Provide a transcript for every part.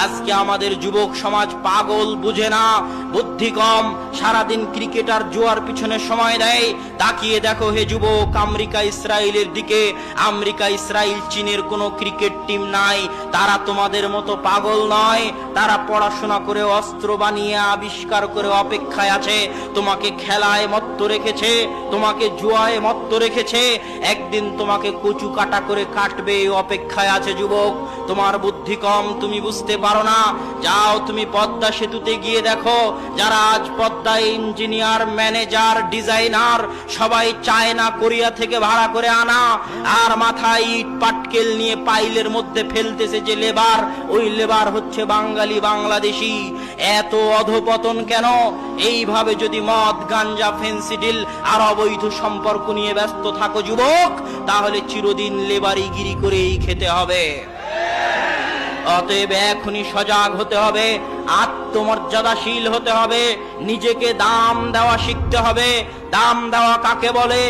আজকে আমাদের যুবক সমাজ পাগল, বুঝে না, বুদ্ধি কম, সারাদিন ক্রিকেট আর জুয়ার পিছনে সময় দেয়। তাকিয়ে দেখো হে যুবক, আমেরিকা ইসরায়েলের দিকে। আমেরিকা ইসরায়েল চীনের কোনো ক্রিকেট টিম নাই। তারা তোমাদের মতো পাগল নয়। তারা পড়াশোনা করে, অস্ত্র বানিয়ে, আবিষ্কার করে অপেক্ষায় আছে। তোমাকে খেলায় মত্ত রেখেছে, তোমাকে জুয়ায় মত্ত রেখেছে। একদিন তোমাকে কচু কাটা করে কাটবে, অপেক্ষায় আছে যুবক। তোমার বুদ্ধি কম, তুমি বুঝতে পারো না। যাও তুমি পদ্মা সেতুতে গিয়ে দেখো, যারা আজ পদ্মায় ইঞ্জিনিয়ার, ম্যানেজার, ডিজাইনার, সবাই চায়না, কোরিয়া থেকে ভাড়া করে আনা। আর মাথায় ইট পাটকেল নিয়ে পাইলের মধ্যে ফেলতেছে যে লেবার, ওই লেবার হচ্ছে বাঙালি, বাংলাদেশি। এত অধপতন কেন? এইভাবে যদি মদ, গাঞ্জা, ফেন্সিডিল আর অবৈধ সম্পর্ক নিয়ে ব্যস্ত থাকো যুবক, তাহলে চিরদিন লেবারিগিরি করেই খেতে হবে। অতএব এখনই সজাগ হতে হবে, আত্মমর্যাদাশীল হতে হবে, নিজেকে দাম দেওয়া শিখতে হবে। দাম দেওয়া কাকে বলে?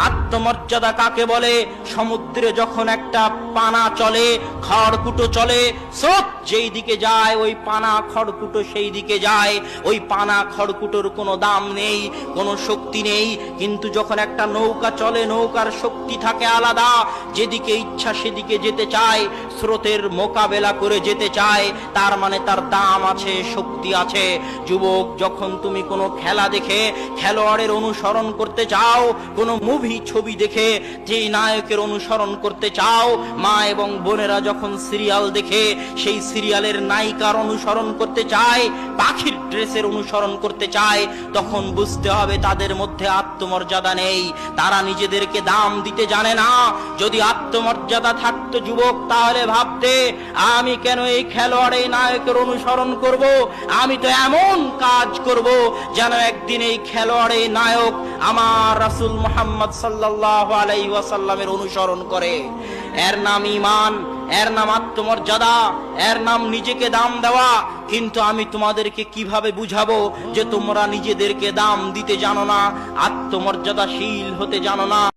আত্মমর্যাদা কাকে বলে? সমুদ্রে যখন একটা পানা চলে, খড়কুটো চলে, স্রোত যেই দিকে যায় ওই পানা খড়কুটো সেই দিকে যায়। ওই পানা খড়কুটোর কোনো দাম নেই, কোনো শক্তি নেই। কিন্তু যখন একটা নৌকা চলে, নৌকার শক্তি থাকে আলাদা, যেদিকে ইচ্ছা সেদিকে যেতে চায়, স্রোতের মোকাবেলা করে যেতে চায়, তার মানে তার দাম আছে, শক্তি আছে। যুবক, যখন তুমি কোনো খেলা দেখে খেলোয়াড়ের অনুসরণ করতে চাও, কোনো মুভি ছবি দেখে যে নায়কের অনুসরণ করতে চাও, মা এবং বোনেরা যখন সিরিয়াল দেখে সেই সিরিয়ালের নায়িকার অনুসরণ করতে চায়, পাখির ড্রেসের অনুসরণ করতে চায়, তখন বুঝতে হবে তাদের মধ্যে আত্মমর্যাদা নেই। তারা নিজেদেরকে দাম দিতে জানে না। যদি আত্মমর্যাদা থাকতো যুবক, তাহলে ভাবতে, আমি কেন এই খেলোয়াড়, এই নায়কের অনুসরণ করব? আমি তো এমন কাজ করব যেন একদিন এই খেলোয়াড়, এই নায়ক আমার রাসূল মুহাম্মদ সাল্লাল্লাহু আলাইহি ওয়াসাল্লামের অনুসরণ করে। এর নাম ঈমান, এর নাম আত্মমর্যাদা, এর নাম নিজেকে দাম দেওয়া। কিন্তু আমি তোমাদেরকে কিভাবে বুঝাবো যে তোমরা নিজেদেরকে দাম দিতে জানো না, আত্মমর্যাদাশীল হতে জানো না?